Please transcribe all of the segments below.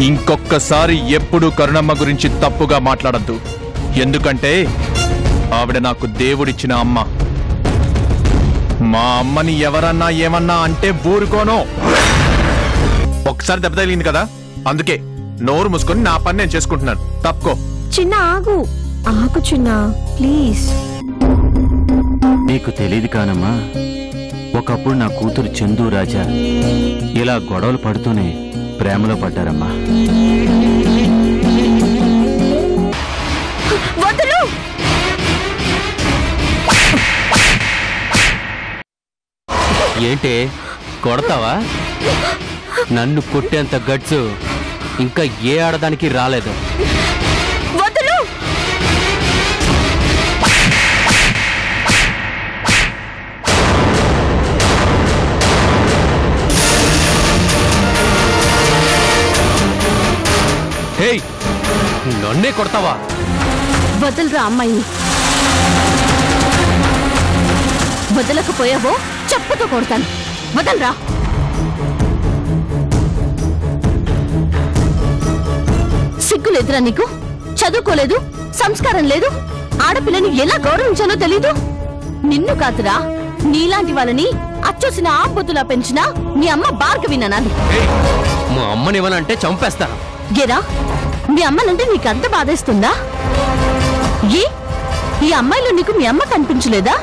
ఇంకొక్కసారి ఎప్పుడు కరుణమ్మ గురించి తప్పుగా మాట్లాడద్దు. ఎందుకంటే ఆవిడ నాకు దేవుడిచ్చిన అమ్మ. మా అమ్మని ఎవరన్నా ఏమన్నా అంటే ఊరుకోను. ఒకసారి దెబ్బ తగిలింది కదా, అందుకే నోరు మూసుకొని నా పని నేను చేసుకుంటున్నాను. తప్పుకో. చిన్న ఆగు ఆగు చిన్న ప్లీజ్. నీకు తెలియదు కానమ్మా, ఒకప్పుడు నా కూతురు చందు రాజా ఇలా గొడవలు పడుతూనే ప్రేమలో పడ్డారమ్మా. ఏంటే కొడతావా? నన్ను కొట్టేంత గట్స్ ఇంకా ఏ ఆడదానికి రాలేదు. హే, నన్నే కొడతావా? వదలరా అమ్మాయిని. వదలకపోయావో చెప్పుతో కొడతాను. వదలరా. సిగ్గులేదురా నీకు? చదువుకోలేదు, సంస్కారం లేదు, ఆడపిల్లని ఎలా గౌరవించాలో తెలీదు. నిన్ను కాదురా, నీలాంటి వాళ్ళని అచ్చొసిన ఆంబొతులా పెంచిన మీ అమ్మ భార్గవి నానాలి. మా అమ్మనేమనంటే చంపేస్తాను. గేరా, మీ అమ్మనంటే నీకు అంత బాధేస్తుందా? ఈ అమ్మాయిలో నీకు మీ అమ్మ కనిపించలేదా?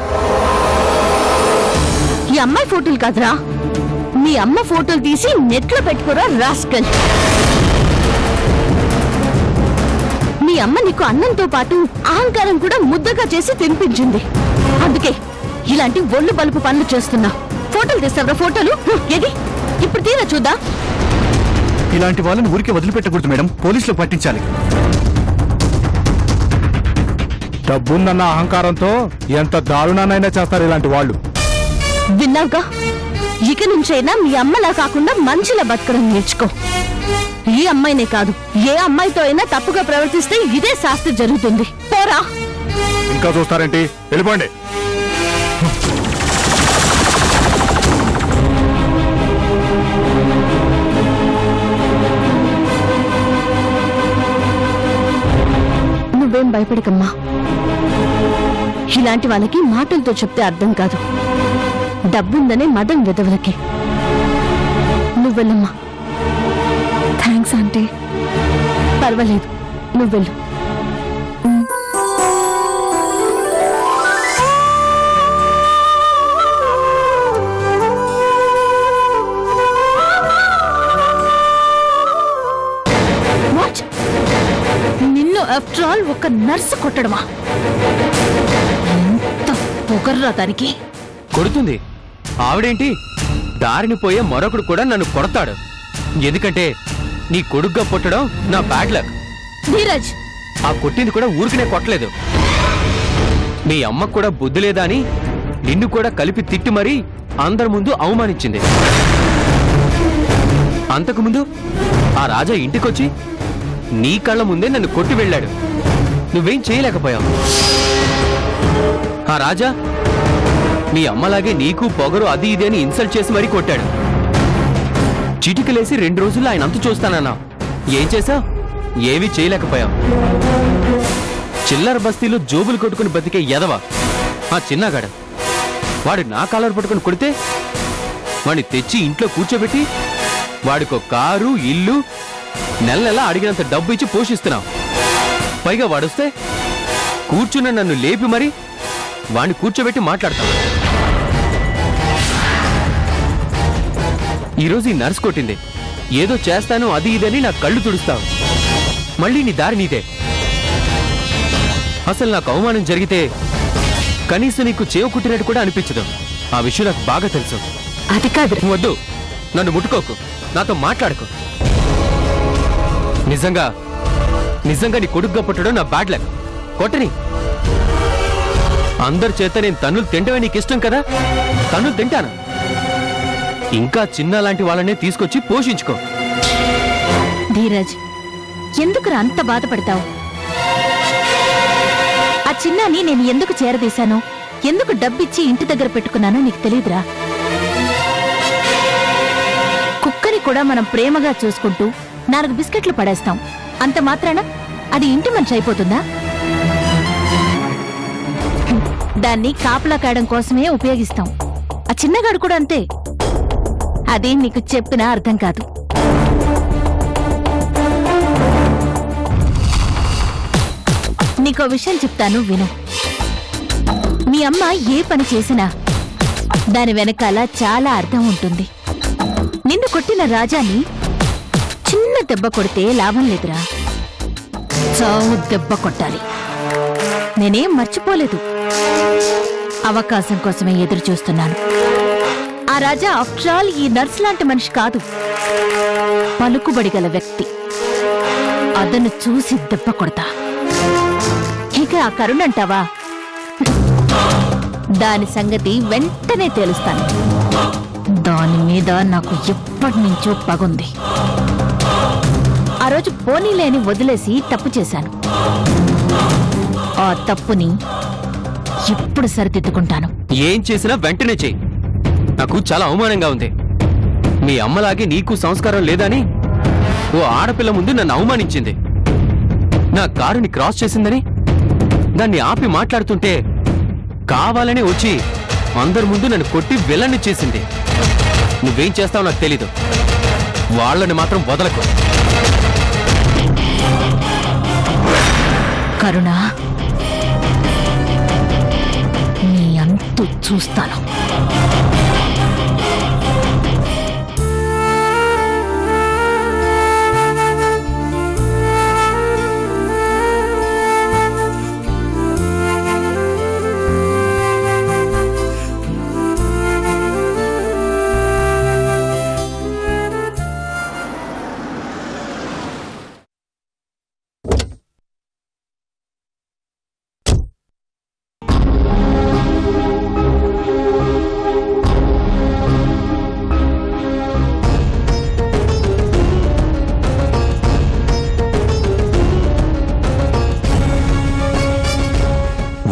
ఈ అమ్మాయి ఫోటోలు కాదురా, మీ అమ్మ ఫోటోలు తీసి నెట్లో పెట్టుకోరా రాస్కల్. మీ అమ్మ నీకు అన్నంతో పాటు అహంకారం కూడా ముద్దగా చేసి తినిపించింది. అందుకే ఇలాంటి ఒళ్ళు బలుపు పనులు చేస్తున్నా. ఫోటోలు తీస్తావరా? ఫోటోలు ఏది? ఇప్పుడు తీరా చూద్దా. ఇలాంటి వాళ్ళని ఊరికే వదిలిపెట్టకూడదు మేడం, పోలీసులు పట్టించాలి. డబ్బుందన్న అహంకారంతో ఎంత దారుణానైనా చేస్తారు ఇలాంటి వాళ్ళు. విన్నావుగా, ఇక నుంచైనా మీ అమ్మలా కాకుండా మంచిలా బతకడం నేర్చుకో. ఈ అమ్మాయినే కాదు, ఏ అమ్మాయితో అయినా తప్పుగా ప్రవర్తిస్తే ఇదే శాస్త్రం జరుగుతుంది. పోరా. ఇంకా చూస్తారేంటి? వెళ్ళిపోండి. నువ్వేం భయపడకమ్మా. ఇలాంటి వాళ్ళకి మాటలతో చెప్తే అర్థం కాదు. డబ్బుందనే మదం వెదవులకి. నువ్వెళ్ళమ్మా. Thanks aunty. పర్వాలేదు, నువ్వెళ్ళు. నిన్ను ఆఫ్టర్ ఆల్ ఒక నర్సు కొట్టడమా? ఎంత పొగర్రా దానికి. కొడుతుంది. ఆవిడేంటి, దారిని పోయే మరొకడు కూడా నన్ను కొడతాడు. ఎందుకంటే నీ కొడుగ్గా పుట్టడం నా బ్యాడ్ లక్. ధీరజ్, ఆ కొట్టింది కూడా ఊరికినే కొట్టలేదు. మీ అమ్మకు కూడా బుద్ధి లేదా అని నిన్ను కూడా కలిపి తిట్టి మరీ అందరి ముందు అవమానించింది. అంతకుముందు ఆ రాజా ఇంటికొచ్చి నీ కళ్ళ ముందే నన్ను కొట్టి వెళ్ళాడు. నువ్వేం చేయలేకపోయావు. ఆ రాజా మీ అమ్మలాగే నీకు పొగరు అది ఇది అని ఇన్సల్ట్ చేసి మరీ కొట్టాడు. చిటికలేసి 2 రోజుల్లో ఆయన అంతు చూస్తానన్నా. ఏం చేశావు? ఏమీ చేయలేకపోయావు. చిల్లర బస్తీలో జోబులు కొట్టుకుని బతికే ఎదవ ఆ చిన్నగాడు. వాడు నా కాలర్ పట్టుకుని కొడితే వాడిని తెచ్చి ఇంట్లో కూర్చోబెట్టి వాడికో కారు, ఇల్లు, నెల నెల అడిగినంత డబ్బు ఇచ్చి పోషిస్తున్నావు. పైగా వాడొస్తే కూర్చున్న నన్ను లేపి మరి వాడిని కూర్చోబెట్టి మాట్లాడతావు. ఈరోజు ఈ నర్స్ కొట్టింది, ఏదో చేస్తాను అది ఇదని నా కళ్ళు తుడుస్తావు. మళ్ళీ నీ దారి నీదే. అసలు నాకు అవమానం జరిగితే కనీసం నీకు చేవు కుట్టినట్టు కూడా అనిపించదు. ఆ విషయం నాకు బాగా తెలుసు. అది కాదు. వద్దు, నన్ను ముట్టుకోకు, నాతో మాట్లాడుకో. నిజంగా నిజంగా నీ కొడుకుగా పుట్టడం నా బ్యాడ్ లక్. కొట్టని. అందరి చేత నేను తన్నులు తింటవే నీకు ఇష్టం కదా, తన్నులు తింటాను. ఇంకా చిన్న లాంటి వాళ్ళనే తీసుకొచ్చి పోషించుకో. ధీరజ్, ఎందుకురా అంత బాధపడతావు? ఆ చిన్నాని నేను ఎందుకు చేరదీశాను, ఎందుకు డబ్బిచ్చి ఇంటి దగ్గర పెట్టుకున్నానో నీకు తెలీదురా. కుక్కని కూడా మనం ప్రేమగా చూసుకుంటూ 4 బిస్కెట్లు పడేస్తాం, అంత మాత్రాన అది ఇంటి మనిషి అయిపోతుందా? దాన్ని కాపలా కాయడం కోసమే ఉపయోగిస్తాం. ఆ చిన్నగాడు కూడా అంతే. అదే నీకు చెప్పినా అర్థం కాదు. నీకో విషయం చెప్తాను, విను. మీ అమ్మ ఏ పని చేసినా దాని వెనకాల చాలా అర్థం ఉంటుంది. నిన్ను కొట్టిన రాజాని చిన్న దెబ్బ కొడితే లాభం లేదురా, చావు దెబ్బ కొట్టాలి. నేనేం మర్చిపోలేదు, అవకాశం కోసమే ఎదురు చూస్తున్నాను. ఆ రాజా ఆఫ్టర్ ఆల్ ఈ నర్స్ లాంటి మనిషి కాదు, పలుకుబడి గల వ్యక్తి. అదను చూసి దెబ్బ కొడతా. ఇక ఆ కరుణంటావా, దాని సంగతి వెంటనే తేలుస్తాను. దాని మీద నాకు ఎప్పటి నుంచో పగుంది. ఆ రోజు పోనీలేని వదిలేసి తప్పు చేశాను. ఆ తప్పుని ఇప్పుడు సరిదిద్దుకుంటాను. ఏం చేసినా వెంటనే చెయ్యి. నాకు చాలా అవమానంగా ఉంది. మీ అమ్మలాగే నీకు సంస్కారం లేదని ఓ ఆడపిల్ల ముందు నన్ను అవమానించింది. నా కారుని క్రాస్ చేసిందని దాన్ని ఆపి మాట్లాడుతుంటే కావాలని వచ్చి అందరి ముందు నన్ను కొట్టి విలన్ని చేసింది. నువ్వేం చేస్తావో నాకు తెలీదు. వాళ్ళని మాత్రం వదలకు. కరుణ, నీ అంతు చూస్తాను.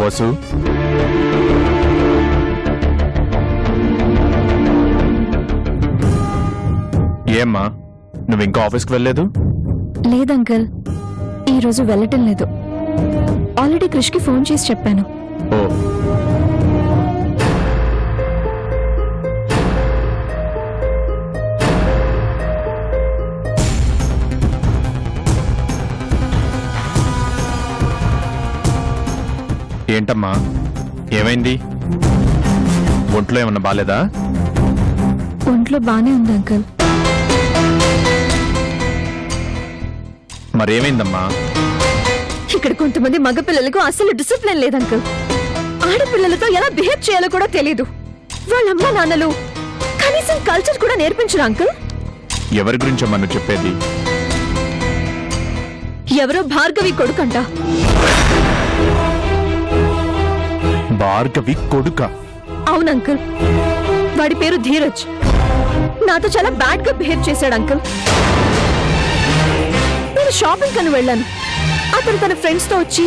వసు, ఏమ్మా నువ్వు ఇంకా ఆఫీస్కి వెళ్ళలేదు? లేదంకల్, ఈరోజు వెళ్ళటం లేదు. ఆల్రెడీ క్రిష్కి ఫోన్ చేసి చెప్పాను. ఓ, ఏంటమ్మా ఏమైంది? ఒంట్లో ఏమన్నా బాలేదా? ఒంట్లో బానే ఉంది అంకల్. మరేమైందమ్మా? ఇక్కడ కొంతమంది మగపిల్లలకు అసలు డిసిప్లిన్ లేదు అంకల్. ఆడపిల్లలతో ఎలా బిహేవ్ చేయాలో కూడా తెలీదు. వాళ్ళమ్మ నాన్నలు కనీసం కల్చర్ కూడా నేర్పించరు అంకల్. ఎవరి గురించమ్మా నువ్వు చెప్పేది? ఎవరో భార్గవి కొడుకంట. భార్గవి కొడుక? అవును అంకల్, వాడి పేరు ధీరజ్. నాతో చాలా బ్యాడ్ గా బిహేవ్ చేశాడు అంకల్. నేను షాపింగ్ కని వెళ్ళాను. అతను తన ఫ్రెండ్స్ తో వచ్చి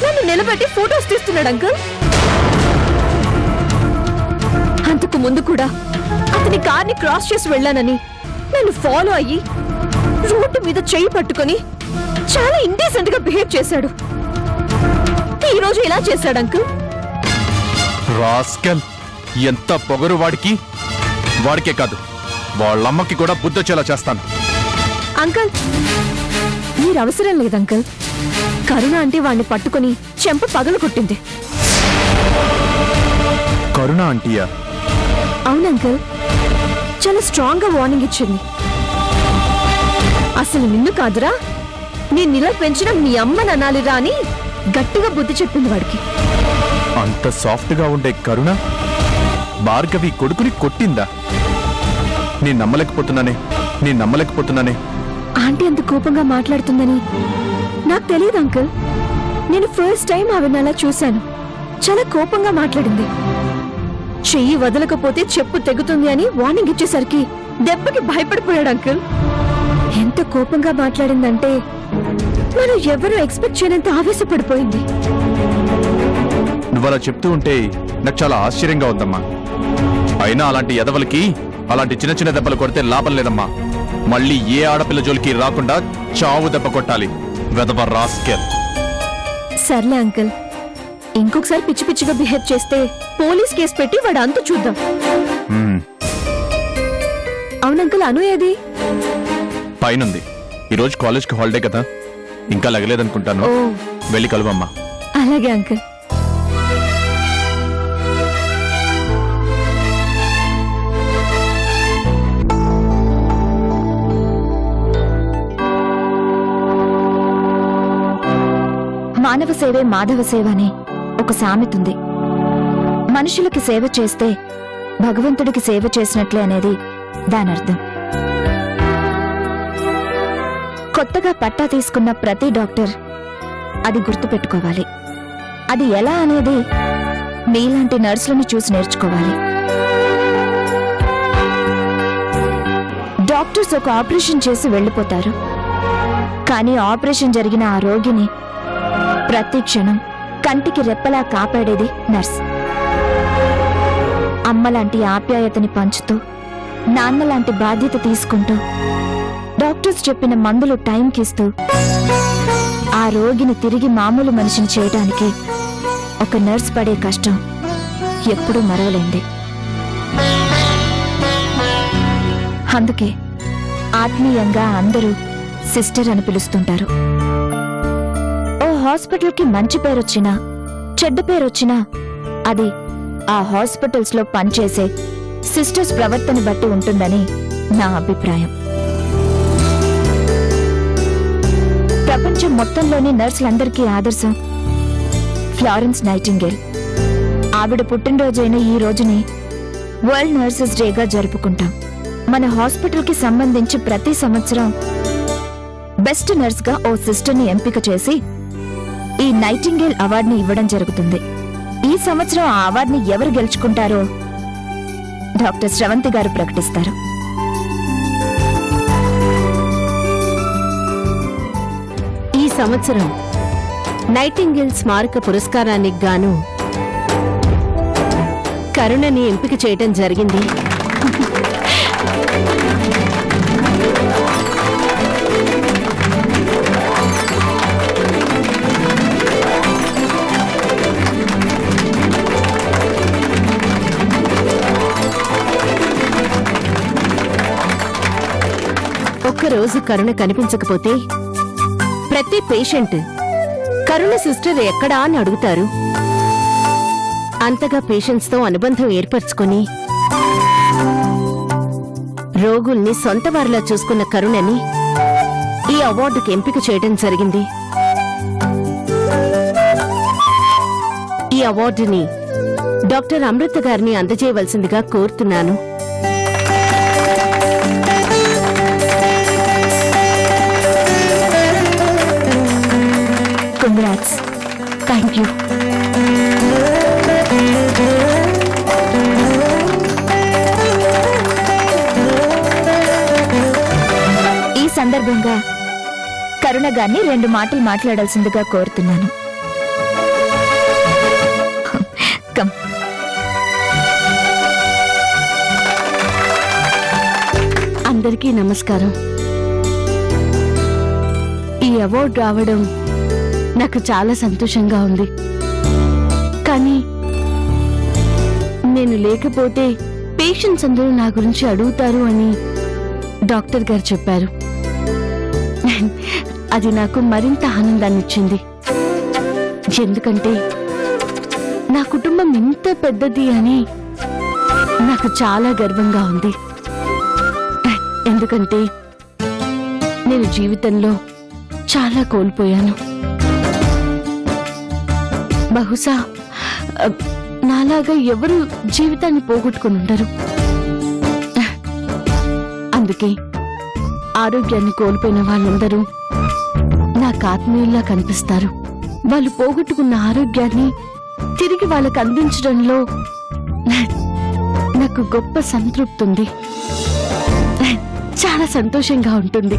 నన్ను నిలబెట్టి ఫోటోస్ తీస్తున్నాడు అంకల్. అంతకు ముందు కూడా అతని కార్ని క్రాస్ చేసి వెళ్ళానని నన్ను ఫాలో అయ్యి రోడ్డు మీద చెయ్యి పట్టుకొని చాలా ఇండీసెంట్ గా బిహేవ్ చేశాడు. ఈ రోజు ఇలా చేశాడు అంకల్. రాస్కెల్, ఎంత పొగరు వాడికి! వాడికే కాదు, వాళ్ళమ్మకి కూడా బుద్ధొచ్చేలా చేస్తాను. అంకల్, మీరు అవసరం లేదు అంకల్. కరుణ అంటే వాణ్ణి పట్టుకుని చెంప పగలు కొట్టింది. కరుణ ఆంటీయా? అవును అంకల్, చాలా స్ట్రాంగ్ గా వార్నింగ్ ఇచ్చింది. అసలు నిన్ను కాదురా, నేను ఇలా పెంచిన మీ అమ్మని అనాలిరా అని గట్టిగా బుద్ధి చెప్పింది వాడికి. అంత సాఫ్ట్ గా ఉండే కరుణ భార్గవి కొడుకుని కొట్టిందా? నేను నమ్మలేకపోతున్నానే. ఆంటీ అంత కోపంగా మాట్లాడుతుందని నాకు తెలియదు అంకల్. నేను ఫస్ట్ టైం ఆవిడ అలా చూశాను. చాలా కోపంగా మాట్లాడింది. చెయ్యి వదలకపోతే చెప్పు తెగుతుంది అని వార్నింగ్ ఇచ్చేసరికి దెబ్బకి భయపడిపోయాడు అంకల్. ఎంత కోపంగా మాట్లాడిందంటే మనం ఎవరూ ఎక్స్పెక్ట్ చేయనంత ఆవేశపడిపోయింది. నువ్వలా చెప్తూ ఉంటే నాకు చాలా ఆశ్చర్యంగా ఉందమ్మా. అయినా అలాంటి ఎదవలకి అలాంటి చిన్న చిన్న దెబ్బలు కొడితే లాభం లేదమ్మా. మళ్ళీ ఏ ఆడపిల్ల జోలికి రాకుండా చావు దెబ్బ కొట్టాలి వెదవ రాస్కెల్. సర్లే అంకుల్, ఇంకొకసారి పిచ్చి పిచ్చిగా బిహేవ్ చేస్తే పోలీస్ కేసు పెట్టి వాడు అంతు చూద్దాం. అవును అంకుల్, అను ఏది? పైనుంది. ఈరోజు కాలేజ్కి హాలిడే కదా, ఇంకా లగలేదనుకుంటాను. వెళ్ళి కలువమ్మా. అలాగే అంకుల్. మానవ సేవే మాధవ సేవ అని ఒక సామెతుంది. మనుషులకి సేవ చేస్తే భగవంతుడికి సేవ చేసినట్లే అనేది దానర్థం. కొత్తగా పట్టా తీసుకున్న ప్రతి డాక్టర్ అది గుర్తుపెట్టుకోవాలి. అది ఎలా అనేది మీలాంటి నర్సులను చూసి నేర్చుకోవాలి. డాక్టర్స్ ఒక ఆపరేషన్ చేసి వెళ్లిపోతారు, కానీ ఆపరేషన్ జరిగిన ఆ రోగిని ప్రతి క్షణం కంటికి రెప్పలా కాపాడేది నర్స్. అమ్మలాంటి ఆప్యాయతని పంచుతూ, నాన్నలాంటి బాధ్యత తీసుకుంటూ, డాక్టర్స్ చెప్పిన మందులు టైంకిస్తూ ఆ రోగిని తిరిగి మామూలు మనిషిని చేయడానికి ఒక నర్స్ పడే కష్టం ఎప్పుడూ మరవలేంది. అందుకే ఆత్మీయంగా అందరూ సిస్టర్ అని పిలుస్తుంటారు. ఓ హాస్పిటల్కి మంచి పేరొచ్చినా చెడ్డ పేరొచ్చినా అది ఆ హాస్పిటల్స్ లో పనిచేసే సిస్టర్స్ ప్రవర్తన బట్టి ఉంటుందని నా అభిప్రాయం. ప్రపంచం మొత్తంలోని నర్సులందరికీ ఆదర్శం ఫ్లారెన్స్ నైటింగేల్. ఆవిడ పుట్టినరోజైన ఈ రోజుని వరల్డ్ నర్సెస్ డేగా జరుపుకుంటాం. మన హాస్పిటల్కి సంబంధించి ప్రతి సంవత్సరం బెస్ట్ నర్స్ గా ఓ సిస్టర్ ని ఎంపిక చేసి ఈ నైటింగేల్ అవార్డుని ఇవ్వడం జరుగుతుంది. ఈ సంవత్సరం ఆ అవార్డుని ఎవరు గెలుచుకుంటారో డాక్టర్ శ్రవంతి గారు ప్రకటిస్తారు. ఈ సంవత్సరం నైటింగేల్ స్మారక పురస్కారానికి గాను కరుణని ఎంపిక చేయటం జరిగింది. ఒక్కరోజు కరుణ కనిపించకపోతే ప్రతి పేషెంట్ కరుణ సిస్టర్ ఎక్కడా అని అడుగుతారు. అంతగా పేషెంట్స్ తో అనుబంధం ఏర్పరచుకొని రోగుల్ని సొంత వారిలా చూసుకున్న కరుణని ఈ అవార్డుకి ఎంపిక చేయడం జరిగింది. ఈ అవార్డుని డాక్టర్ అమృత గారిని అందజేయవలసిందిగా కోరుతున్నాను. Congrats. Thank you. ఈ సందర్భంగా కరుణ గారిని 2 మాటలు మాట్లాడాల్సిందిగా కోరుతున్నాను. కమ్. అందరికీ నమస్కారం. ఈ అవార్డు రావడం నాకు చాలా సంతోషంగా ఉంది. కానీ నేను లేకపోతే పేషెంట్స్ అందరూ నా గురించి అడుగుతారు అని డాక్టర్ గారు చెప్పారు. అది నాకు మరింత ఆనందాన్నిచ్చింది. ఎందుకంటే నా కుటుంబం ఇంత పెద్దది అని నాకు చాలా గర్వంగా ఉంది. ఎందుకంటే నేను జీవితంలో చాలా కోల్పోయాను. బహుశా నాలాగా ఎవరు జీవితాన్ని పోగొట్టుకుని ఉండరు. అందుకే ఆరోగ్యాన్ని కోల్పోయిన వాళ్ళందరూ నాకు ఆత్మీయుల్లా కనిపిస్తారు. వాళ్ళు పోగొట్టుకున్న ఆరోగ్యాన్ని తిరిగి వాళ్ళకు అందించడంలో నాకు గొప్ప సంతృప్తి ఉంది. చాలా సంతోషంగా ఉంటుంది.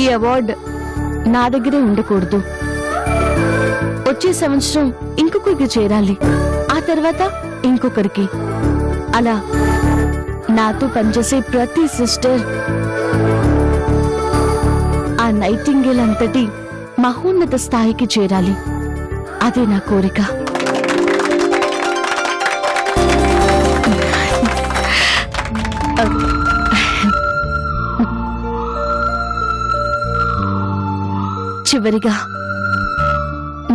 ఈ అవార్డు నా దగ్గరే ఉండకూడదు. వచ్చే సంవత్సరం ఇంకొకరికి చేరాలి, ఆ తర్వాత ఇంకొకరికి. అలా నాతో పనిచేసే ప్రతి సిస్టర్ ఆ నైటింగేల్ అంతటి మహోన్నత స్థాయికి చేరాలి. అదే నా కోరిక. చివరిగా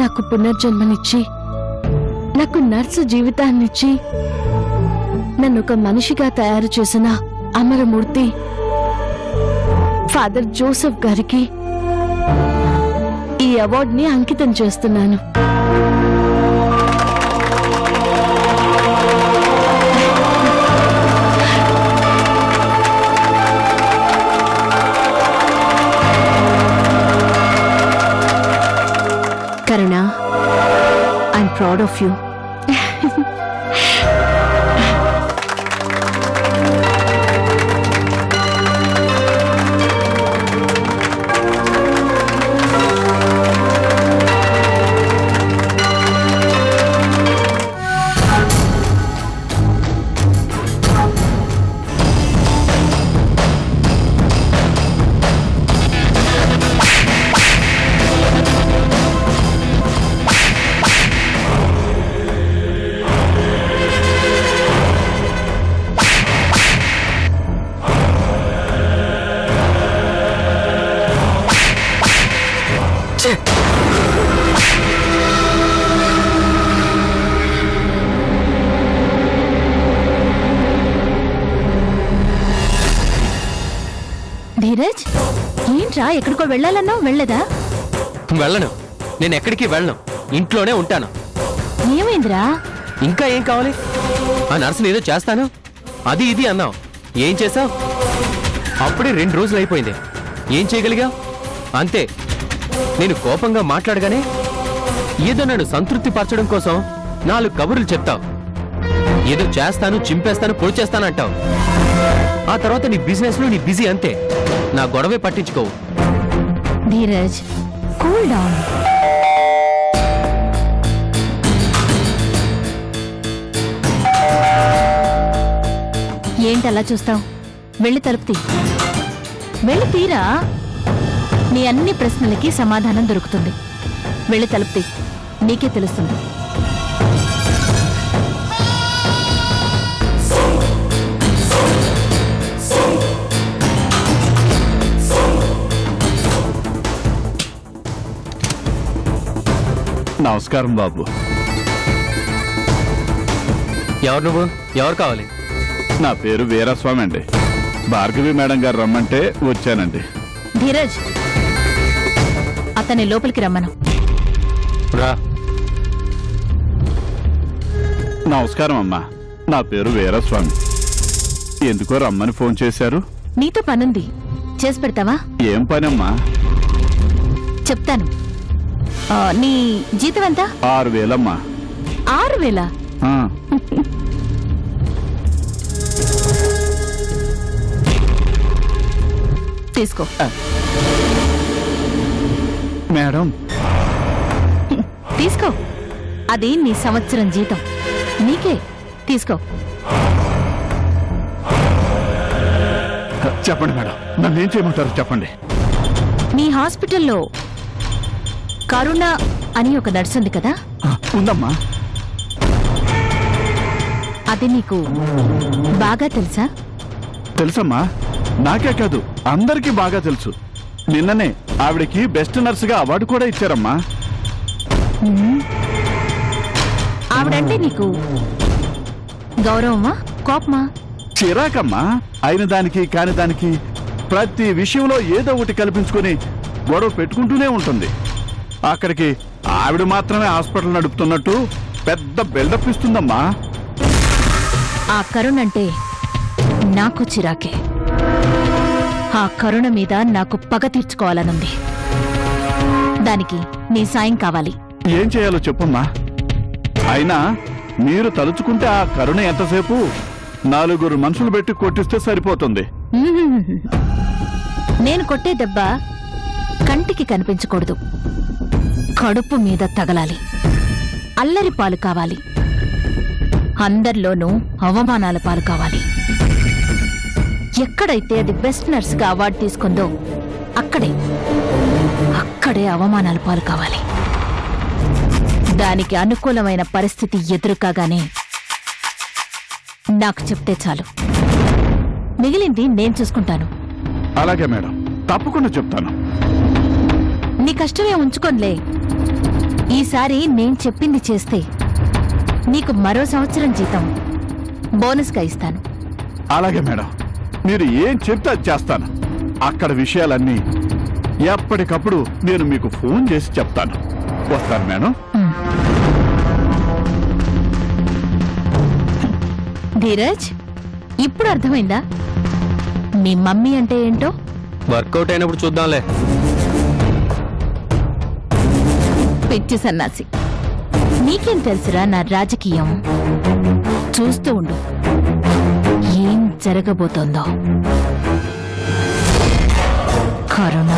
నాకు పునర్జన్మనిచ్చి, నాకు నర్సు జీవితాన్నిచ్చి, నన్ను ఒక మనిషిగా తయారు చేసిన అమరమూర్తి ఫాదర్ జోసెఫ్ గారికి ఈ అవార్డుని అంకితం చేస్తున్నాను. Karuna, I'm proud of you. Dheeraj, ఏంట్రా ఎక్కడికో వెళ్ళాలన్నావు, వెళ్ళదా? వెళ్ళను, నేను ఎక్కడికి వెళ్ళను, ఇంట్లోనే ఉంటాను. ఏమైందిరా? ఇంకా ఏం కావాలి? ఆ నర్సుని ఏదో చేస్తాను అది ఇది అన్నావు, ఏం చేసావు? అప్పుడే 2 రోజులు అయిపోయింది, ఏం చేయగలిగావు? అంతే. నేను కోపంగా మాట్లాడగానే ఏదో నన్ను సంతృప్తి పరచడం కోసం 4 కబుర్లు చెప్తావు. ఏదో చేస్తాను, చింపేస్తాను, పొడి చేస్తాను అంటావు. ఆ తర్వాత నీ బిజినెస్ లో నీ బిజీ, అంతే. నా గొడవే పట్టించుకోవు. Dheeraj, cool down. ఏంటలా చూస్తావు? వెళ్ళి తలుపు తీ. వెళ్ళి తీరా, నీ అన్ని ప్రశ్నలకి సమాధానం దొరుకుతుంది. వెళ్ళి తలుపు తీ, నీకే తెలుస్తుంది. నమస్కారం బాబు. ఎవరు నువ్వు? ఎవరు కావాలి? నా పేరు వీరస్వామి అండి. భార్గవి మేడం గారు రమ్మంటే వచ్చానండి. ధీరజ్, అతన్ని లోపలికి రమ్మను. రా. నమస్కారం అమ్మా, నా పేరు వీరస్వామి. ఎందుకో రమ్మని ఫోన్ చేశారు? నీతో పనుంది, చేసి పెడతావా? ఏం పనమ్మా? చెప్తాను. నీ జీతం ఎంత? 6,000 అమ్మా. 6,000? తీసుకో. మేడం, తీసుకో. అది నీ సంవత్సరం జీతం, నీకే. తీసుకో. చెప్పండి మేడం, నన్ను ఏం చేయమంటారు చెప్పండి. నీ హాస్పిటల్లో కరుణ అని ఒక నర్స్ ఉంది కదా? ఉందమ్మా. అది నీకు బాగా తెలుసా? తెలుసమ్మా, నాకే కాదు అందరికీ బాగా తెలుసు. నిన్ననే ఆవిడకి బెస్ట్ నర్సుగా అవార్డు కూడా ఇచ్చారమ్మా. ఆవిడంటే నీకు గౌరవమా, కోపమా? చిరాకమ్మా. అయిన దానికి కాని దానికి ప్రతి విషయంలో ఏదో ఒకటి కల్పించుకొని గొడవ పెట్టుకుంటూనే ఉంటుంది. అక్కడికి ఆవిడ మాత్రమే హాస్పిటల్ నడుపుతున్నట్టు పెద్ద బిల్డప్ ఇస్తుందమ్మా. ఆ కరుణ అంటే నాకు చిరాకే. ఆ కరుణ మీద నాకు పగ తీర్చుకోవాలనుంది. దానికి నీ సాయం కావాలి. ఏం చేయాలో చెప్పమ్మా. అయినా మీరు తలుచుకుంటే ఆ కరుణ ఎంతసేపు 4 మనుషులు పెట్టి కొట్టిస్తే సరిపోతుంది. నేను కొట్టే దెబ్బ కంటికి కనిపించకూడదు, కడుపు మీద తగలాలి, అల్లరి పాలు కావాలి, అందరిలోనూ అవమానాల పాలు కావాలి. ఎక్కడైతే అది బెస్ట్ నర్స్గా అవార్డు తీసుకుందో అక్కడే అవమానాల పాలు కావాలి. దానికి అనుకూలమైన పరిస్థితి ఎదురు కాగానే నాకు చెప్తే చాలు, మిగిలింది నేను చూసుకుంటాను. అలాగే మేడం, తప్పకుండా చెప్తాను. నీ కష్టమే ఉంచుకోన్లే. ఈసారి నేను చెప్పింది చేస్తే నీకు మరో సంవత్సరం జీతం బోనస్గా ఇస్తాను. అలాగే మేడం, మీరు ఏం చెప్తే అది చేస్తాను. అక్కడ విషయాలన్నీ ఎప్పటికప్పుడు నేను మీకు ఫోన్ చేసి చెప్తాను. వస్తాను మేడం. ధీరజ్, ఇప్పుడు అర్థమైందా మీ మమ్మీ అంటే ఏంటో? వర్కౌట్ అయినప్పుడు చూద్దాంలే. పిచ్చి సన్నాసి, నీకేం తెలుసురా నా రాజకీయం? చూస్తూ ఉండు ఏం జరగబోతోందో. కరుణ